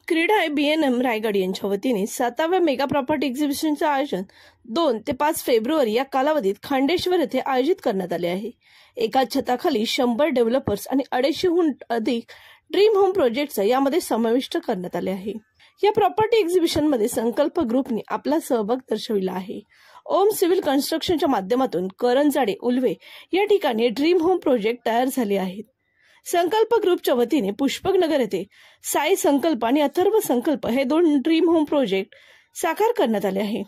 क्रीडा BNM रायगड यांच्या वतीने 7व्या मेगा प्रॉपर्टी एक्झिबिशनचे आयोजन 2 ते 5 फेब्रुवारी या कालावधीत खांडेश्वर येथे आयोजित करण्यात आले आहे। एकाच छताखाली 100 डेव्हलपर्स आणि 250हून अधिक ड्रीम होम प्रोजेक्टचा यामध्ये समाविष्ट करण्यात आले आहे। या प्रॉपर्टी एक्झिबिशनमध्ये संकल्प ग्रुपने आपला सहभाग दर्शविला आहे। ओम सिव्हिल कन्स्ट्रक्शनच्या माध्यमातून करंजाडे उल्वे या ठिकाणी ड्रीम होम प्रोजेक्ट तयार झाले आहेत। संकल्प ग्रुपच्या वतीने पुष्पक नगर येथे साई संकल्प आणि अथर्व संकल्प हे 2 ड्रीम होम प्रोजेक्ट साकार करण्यात आले आहे।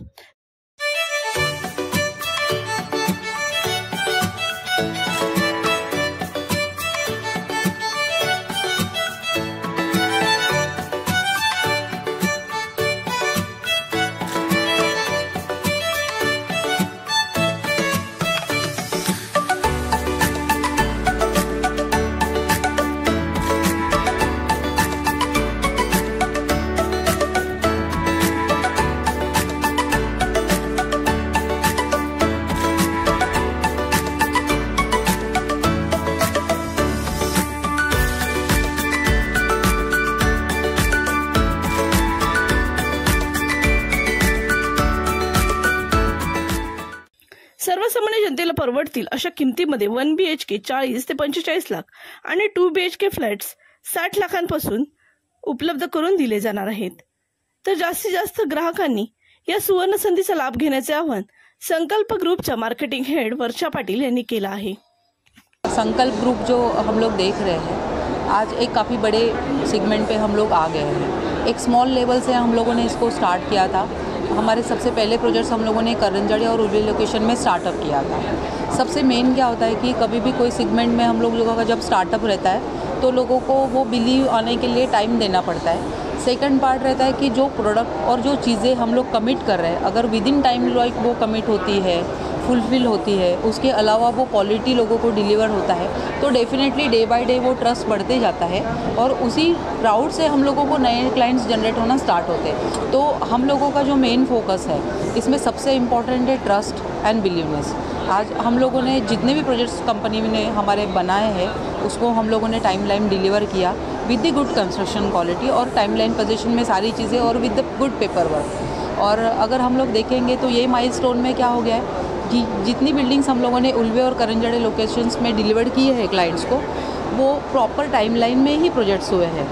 सर्वसामान्य जनतेला परवडतील अशा किमतीमध्ये 1 BHK 40 ते 45 लाख आणि 2 BHK फ्लॅट्स 60 लाखांपासून उपलब्ध करून दिले जाणार आहेत। तर जास्तीत जास्त ग्राहकांनी या सुवर्ण संधीचा लाभ घेण्याचे आवाहन संकल्प ग्रुपच्या मार्केटिंग हेड वर्षा पाटिल यांनी केला आहे। संकल्प ग्रुप जो हम लोग देख रहे हैं, आज एक काफ़ी बड़े सेगमेंट पे हम लोग आ गए हैं। एक स्मॉल लेवल से हम लोगों ने इसको स्टार्ट किया था। हमारे सबसे पहले प्रोजेक्ट्स हम लोगों ने करंजाड़े और उल्वे लोकेशन में स्टार्टअप किया था। सबसे मेन क्या होता है कि कभी भी कोई सेगमेंट में हम लोगों का जब स्टार्टअप रहता है तो लोगों को वो बिलीव आने के लिए टाइम देना पड़ता है। सेकंड पार्ट रहता है कि जो प्रोडक्ट और जो चीज़ें हम लोग कमिट कर रहे हैं, अगर विद इन टाइम लाइक वो कमिट होती है, फुलफिल होती है, उसके अलावा वो क्वालिटी लोगों को डिलीवर होता है, तो डेफिनेटली डे बाय डे वो ट्रस्ट बढ़ते जाता है और उसी राउट से हम लोगों को नए क्लाइंट्स जनरेट होना स्टार्ट होते हैं। तो हम लोगों का जो मेन फोकस है इसमें सबसे इम्पॉर्टेंट है ट्रस्ट एंड बिलीवनेस। आज हम लोगों ने जितने भी प्रोजेक्ट्स कंपनी ने हमारे बनाए हैं उसको हम लोगों ने टाइमलाइन डिलीवर किया with the good construction quality और टाइमलाइन पोजीशन में सारी चीज़ें और with the good paper work. और अगर हम लोग देखेंगे तो ये माइलस्टोन में क्या हो गया है कि जितनी बिल्डिंग्स हम लोगों ने उल्वे और करंजाड़े लोकेशंस में डिलीवर किए हैं क्लाइंट्स को, वो प्रॉपर टाइमलाइन में ही प्रोजेक्ट्स हुए हैं।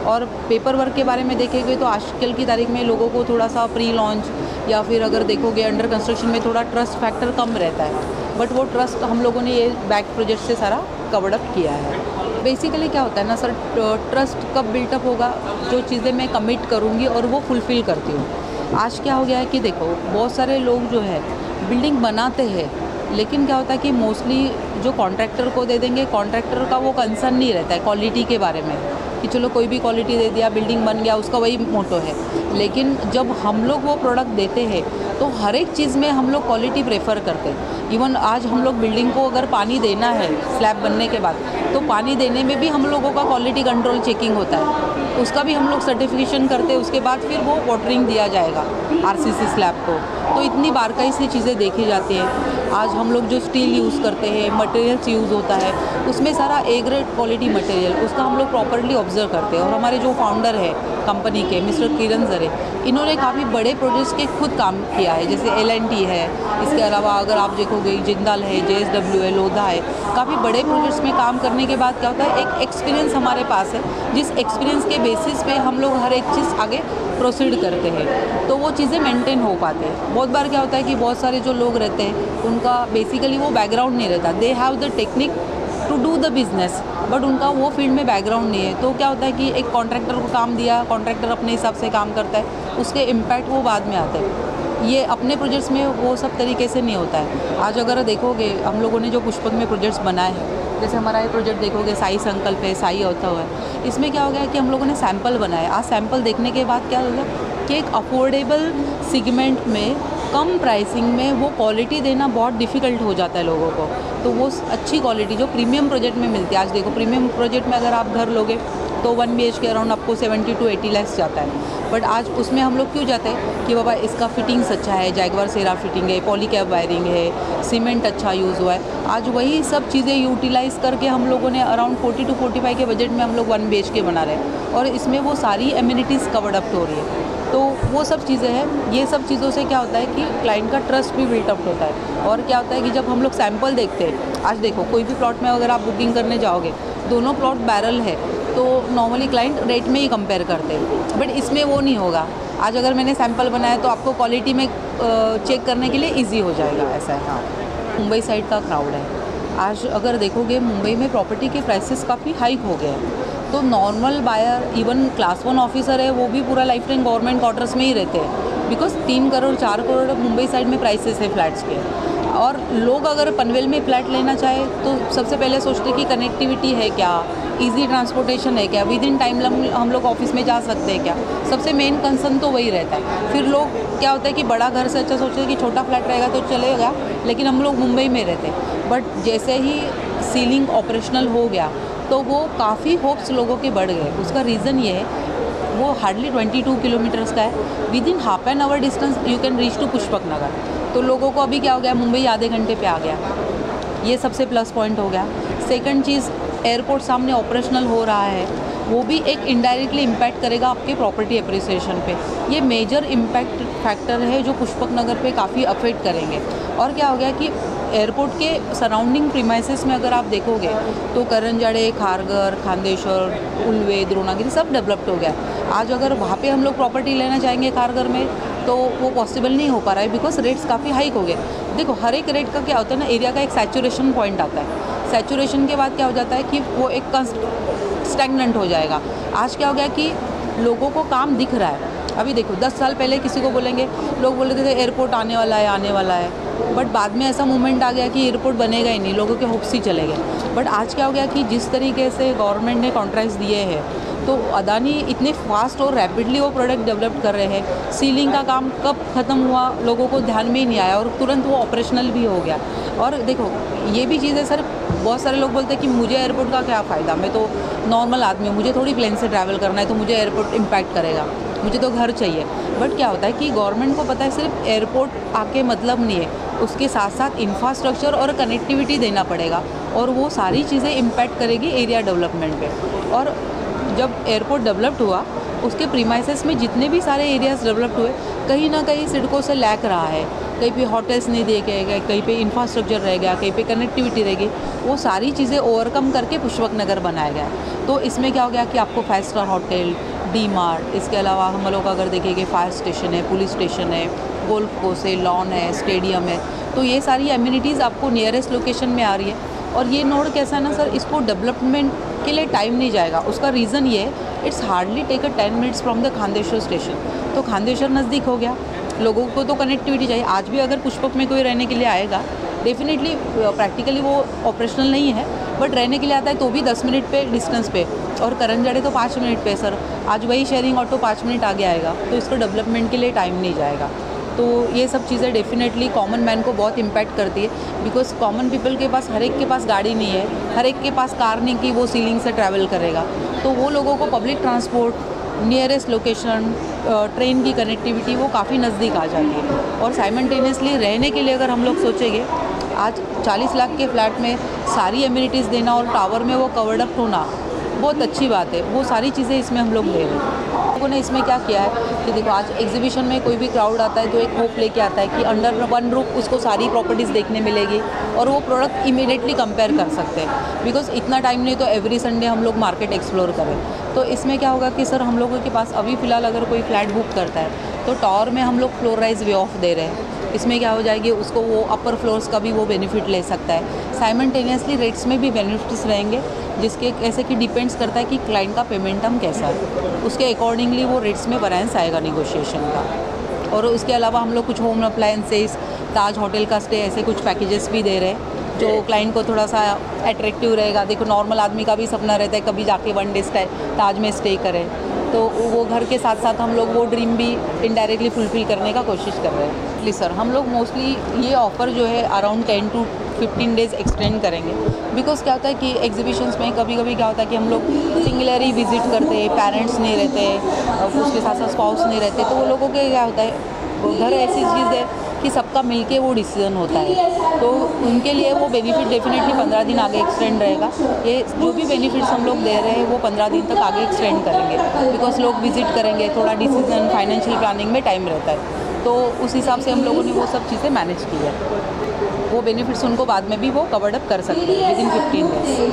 और पेपर वर्क के बारे में देखेंगे तो आजकल की तारीख में लोगों को थोड़ा सा प्री लॉन्च या फिर अगर देखोगे अंडर कंस्ट्रक्शन में थोड़ा ट्रस्ट फैक्टर कम रहता है, बट वो ट्रस्ट हम लोगों ने ये बैक प्रोजेक्ट से सारा कवर अप किया है। बेसिकली क्या होता है ना सर, ट्रस्ट कब बिल्टअप होगा, जो चीज़ें मैं कमिट करूँगी और वो फुलफ़िल करती हूँ। आज क्या हो गया है कि देखो बहुत सारे लोग जो है बिल्डिंग बनाते हैं, लेकिन क्या होता है कि मोस्टली जो कॉन्ट्रैक्टर को दे देंगे, कॉन्ट्रैक्टर का वो कंसर्न नहीं रहता है क्वालिटी के बारे में कि चलो कोई भी क्वालिटी दे दिया, बिल्डिंग बन गया, उसका वही मोटो है। लेकिन जब हम लोग वो प्रोडक्ट देते हैं तो हर एक चीज़ में हम लोग क्वालिटी प्रेफर करते हैं। इवन आज हम लोग बिल्डिंग को अगर पानी देना है स्लैब बनने के बाद, तो पानी देने में भी हम लोगों का क्वालिटी कंट्रोल चेकिंग होता है, उसका भी हम लोग सर्टिफिकेशन करते हैं। उसके बाद फिर वो वाटरिंग दिया जाएगा RCC स्लैब को। तो इतनी बारकाई से चीज़ें देखी जाती हैं। आज हम लोग जो स्टील यूज़ करते हैं, मटेरियल्स यूज़ होता है, उसमें सारा A ग्रेड क्वालिटी मटेरियल, उसका हम लोग प्रॉपर्ली ऑब्जर्व करते हैं। और हमारे जो फाउंडर है कंपनी के मिस्टर किरण जरे, इन्होंने काफ़ी बड़े प्रोजेक्ट्स के खुद काम किया है, जैसे L&T है। इसके अलावा अगर आप देखोगे जिंदाल है, JSW है, लोधा है, काफ़ी बड़े प्रोजेक्ट्स में काम करने के बाद क्या होता है, एक एक्सपीरियंस हमारे पास है, जिस एक्सपीरियंस के बेसिस पे हम लोग हर एक चीज़ आगे प्रोसीड करते हैं, तो वो चीज़ें मेंटेन हो पाते हैं। बहुत बार क्या होता है कि बहुत सारे जो लोग रहते हैं उनका बेसिकली वो बैकग्राउंड नहीं रहता, they have the technique to do the business, but उनका वो फील्ड में बैकग्राउंड नहीं है। तो क्या होता है कि एक कॉन्ट्रैक्टर को काम दिया, कॉन्ट्रैक्टर अपने हिसाब से काम करता है, उसके इम्पैक्ट वो बाद में आते हैं। ये अपने प्रोजेक्ट्स में वो सब तरीके से नहीं होता है। आज अगर देखोगे हम लोगों ने जो पुष्पक में प्रोजेक्ट्स बनाए हैं, जैसे हमारा ये प्रोजेक्ट देखोगे साई संकल्प है, साई अथर्व है, इसमें क्या हो गया कि हम लोगों ने सैंपल बनाए। आज सैंपल देखने के बाद क्या होगा कि एक अफोर्डेबल सेगमेंट में कम प्राइसिंग में वो क्वालिटी देना बहुत डिफ़िकल्ट हो जाता है लोगों को। तो वो अच्छी क्वालिटी जो प्रीमियम प्रोजेक्ट में मिलती है, आज देखो प्रीमियम प्रोजेक्ट में अगर आप घर लोगे तो 1 BHK अराउंड आपको 70 to 80 lakhs जाता है। बट आज उसमें हम लोग क्यों जाते हैं कि बाबा इसका फिटिंग्स अच्छा है, जैगवार सेरा फिटिंग है, पॉलीकैब वायरिंग है, सीमेंट अच्छा यूज़ हुआ है। आज वही सब चीज़ें यूटिलाइज़ करके हम लोगों ने अराउंड 40 to 45 के बजट में हम लोग 1 BHK बना रहे हैं, और इसमें वो सारी एमिनिटीज़ कवर्ड अप हो रही है। तो वो सब चीज़ें हैं। ये सब चीज़ों से क्या होता है कि क्लाइंट का ट्रस्ट भी बिल्टअप होता है। और क्या होता है कि जब हम लोग सैंपल देखते हैं, आज देखो कोई भी प्लॉट में अगर आप बुकिंग करने जाओगे, दोनों प्लॉट बैरल है तो नॉर्मली क्लाइंट रेट में ही कंपेयर करते हैं, बट इसमें वो नहीं होगा। आज अगर मैंने सैंपल बनाया तो आपको क्वालिटी में चेक करने के लिए ईजी हो जाएगा, ऐसा है। हाँ, मुंबई साइड का क्राउड है। आज अगर देखोगे मुंबई में प्रॉपर्टी के प्राइसेस काफ़ी हाइक हो गए हैं, तो normal buyer, even class 1 officer है, वो भी पूरा लाइफ टाइम गवर्नमेंट क्वार्टर्स में ही रहते हैं, बिकॉज 3 करोड़ 4 करोड़ मुंबई साइड में प्राइसेस है फ्लैट्स के। और लोग अगर पनवेल में फ्लैट लेना चाहे तो सबसे पहले सोचते हैं कि कनेक्टिविटी है क्या, इजी ट्रांसपोर्टेशन है क्या, विद इन टाइम हम लोग ऑफिस में जा सकते हैं क्या। सबसे मेन कंसर्न तो वही रहता है। फिर लोग क्या होता है कि बड़ा घर से अच्छा सोचते हैं कि छोटा फ्लैट रहेगा तो चलेगा, लेकिन हम लोग मुंबई में रहते हैं। बट जैसे ही सीलिंग ऑपरेशनल हो गया तो वो काफ़ी होप्स लोगों के बढ़ गए। उसका रीज़न ये है, वो हार्डली 22 किलोमीटर्स का है, within half an hour distance you can reach to Pushpak Nagar. तो लोगों को अभी क्या हो गया, मुंबई आधे घंटे पे आ गया, ये सबसे प्लस पॉइंट हो गया। सेकंड चीज़, एयरपोर्ट सामने ऑपरेशनल हो रहा है, वो भी एक इनडायरेक्टली इम्पैक्ट करेगा आपके प्रॉपर्टी अप्रिसिएशन पे। ये मेजर इम्पैक्ट फैक्टर है जो पुष्पक नगर पे काफ़ी अफेक्ट करेंगे। और क्या हो गया कि एयरपोर्ट के सराउंडिंग प्रीमाइसेस में अगर आप देखोगे तो करंजाड़े, खारघर, खांदेश्वर, उल्वे, द्रोणागिरी सब डेवलप्ड हो गया। आज अगर वहाँ पे हम लोग प्रॉपर्टी लेना चाहेंगे खारघर में तो वो पॉसिबल नहीं हो पा रहा है, बिकॉज रेट्स काफ़ी हाइक हो गए। देखो हर एक रेट का क्या होता है ना, एरिया का एक सैचुरेशन पॉइंट आता है। सैचुरेशन के बाद क्या हो जाता है कि वो एक स्टैग्नेंट हो जाएगा। आज क्या हो गया कि लोगों को काम दिख रहा है। अभी देखो 10 साल पहले किसी को बोलेंगे, लोग बोल रहे थे एयरपोर्ट आने वाला है, आने वाला है, बट बाद में ऐसा मूवमेंट आ गया कि एयरपोर्ट बनेगा ही नहीं, लोगों के होप्स ही चले गए। बट आज क्या हो गया कि जिस तरीके से गवर्नमेंट ने कॉन्ट्रैक्ट्स दिए हैं, तो अदानी इतने फास्ट और रैपिडली वो प्रोडक्ट डेवलप कर रहे हैं। सीलिंग का काम कब ख़त्म हुआ लोगों को ध्यान में ही नहीं आया, और तुरंत वो ऑपरेशनल भी हो गया। और देखो ये भी चीज़ है सर, बहुत सारे लोग बोलते हैं कि मुझे एयरपोर्ट का क्या फ़ायदा, मैं तो नॉर्मल आदमी हूँ, मुझे थोड़ी प्लेन से ट्रैवल करना है तो मुझे एयरपोर्ट इम्पैक्ट करेगा, मुझे तो घर चाहिए। बट क्या होता है कि गवर्नमेंट को पता है सिर्फ एयरपोर्ट आके मतलब नहीं है, उसके साथ साथ इंफ्रास्ट्रक्चर और कनेक्टिविटी देना पड़ेगा, और वो सारी चीज़ें इम्पैक्ट करेगी एरिया डेवलपमेंट पे। और जब एयरपोर्ट डेवलप्ड हुआ, उसके प्रीमाइसेस में जितने भी सारे एरियाज़ डेवलप्ड हुए, कहीं ना कहीं सिडको से लैक रहा है। कहीं पे होटल्स नहीं दिए गए, कहीं पे इंफ्रास्ट्रक्चर रह गया, कहीं पे कनेक्टिविटी रहेगी। वो सारी चीज़ें ओवरकम करके पुष्पक नगर बनाया गया। तो इसमें क्या हो गया कि आपको 5 स्टार होटल, डी मार्ट, इसके अलावा हम लोग अगर देखेंगे फायर स्टेशन है, पुलिस स्टेशन है, गोल्फ कोर्स है, लॉन है, स्टेडियम है, तो ये सारी एमिनिटीज़ आपको नियरेस्ट लोकेशन में आ रही है। और ये नोड कैसा है ना सर, इसको डेवलपमेंट के लिए टाइम नहीं जाएगा। उसका रीज़न ये है, it's hardly take 10 minutes from the Khandeshwar station. तो खांदेश्वर नज़दीक हो गया, लोगों को तो कनेक्टिविटी चाहिए। आज भी अगर पुष्पक में कोई रहने के लिए आएगा, डेफिनेटली प्रैक्टिकली वो ऑपरेशनल नहीं है, बट रहने के लिए आता है तो भी 10 मिनट पे डिस्टेंस पे, और करंजाड़े तो 5 मिनट पे सर। आज वही शेयरिंग ऑटो 5 मिनट आगे आएगा, तो इसको डेवलपमेंट के लिए टाइम नहीं जाएगा। तो ये सब चीज़ें डेफिनेटली कॉमन मैन को बहुत इम्पैक्ट करती है, बिकॉज कॉमन पीपल के पास हर एक के पास गाड़ी नहीं है, हर एक के पास कार नहीं कि वो सीलिंग से ट्रैवल करेगा। तो वो लोगों को public transport, nearest location, train की कनेक्टिविटी वो काफ़ी नज़दीक आ जाती है। और साइमल्टेनियसली रहने के लिए अगर हम लोग सोचेंगे, आज 40 लाख के फ्लैट में सारी एमिनिटीज़ देना और टावर में वो कवर्ड अप होना बहुत अच्छी बात है। वो सारी चीज़ें इसमें हम लोग ले रहे हैं। लोगों ने इसमें क्या किया है कि देखो आज एग्जीबिशन में कोई भी क्राउड आता है तो एक होप लेके आता है कि अंडर वन रूफ उसको सारी प्रॉपर्टीज़ देखने मिलेगी और वो प्रोडक्ट इमीडिएटली कंपेयर कर सकते हैं। बिकॉज इतना टाइम नहीं तो एवरी संडे हम लोग मार्केट एक्सप्लोर करें। तो इसमें क्या होगा कि सर हम लोगों के पास अभी फ़िलहाल अगर कोई फ्लैट बुक करता है तो टावर में हम लोग फ्लोर वाइज वे ऑफ दे रहे हैं। इसमें क्या हो जाएगी, उसको वो अपर फ्लोर्स का भी वो बेनिफिट ले सकता है। साइमल्टेनियसली रेट्स में भी बेनिफिट्स रहेंगे, जिसके कैसे कि डिपेंड्स करता है कि क्लाइंट का पेमेंटम कैसा है, उसके अकॉर्डिंगली वो रेट्स में वैरिएंस आएगा निगोशिएशन का। और उसके अलावा हम लोग कुछ होम अप्लायंसेस, ताज होटल का स्टे, ऐसे कुछ पैकेजेस भी दे रहे हैं जो क्लाइंट को थोड़ा सा अट्रैक्टिव रहेगा। देखो नॉर्मल आदमी का भी सपना रहता है कभी जाके 1 डे ताज में स्टे करें, तो वो घर के साथ साथ हम लोग वो ड्रीम भी इनडायरेक्टली फुलफ़िल करने का कोशिश कर रहे हैं। प्लीज़ सर, हम लोग मोस्टली ये ऑफ़र जो है अराउंड 10 to 15 डेज़ एक्सटेंड करेंगे। बिकॉज क्या होता है कि एग्जीबिशंस में कभी कभी क्या होता है कि हम लोग सिंगुलरली विजिट करते हैं, पेरेंट्स नहीं रहते, उसके साथ साथ स्पाउस नहीं रहते, तो वो लोगों के क्या होता है, घर ऐसी चीज़ है कि सबका मिलके वो डिसीजन होता है, तो उनके लिए वो बेनिफिट डेफिनेटली 15 दिन आगे एक्सटेंड रहेगा। ये जो भी बेनिफिट्स हम लोग दे रहे हैं वो 15 दिन तक आगे एक्सटेंड करेंगे, बिकॉज लोग विजिट करेंगे, थोड़ा डिसीजन फाइनेंशियल प्लानिंग में टाइम रहता है, तो उस हिसाब से हम लोगों ने वो सब चीज़ें मैनेज की है। वो बेनिफिट्स उनको बाद में भी वो कवर्ड अप कर सकते हैं विदिन 15 डेज।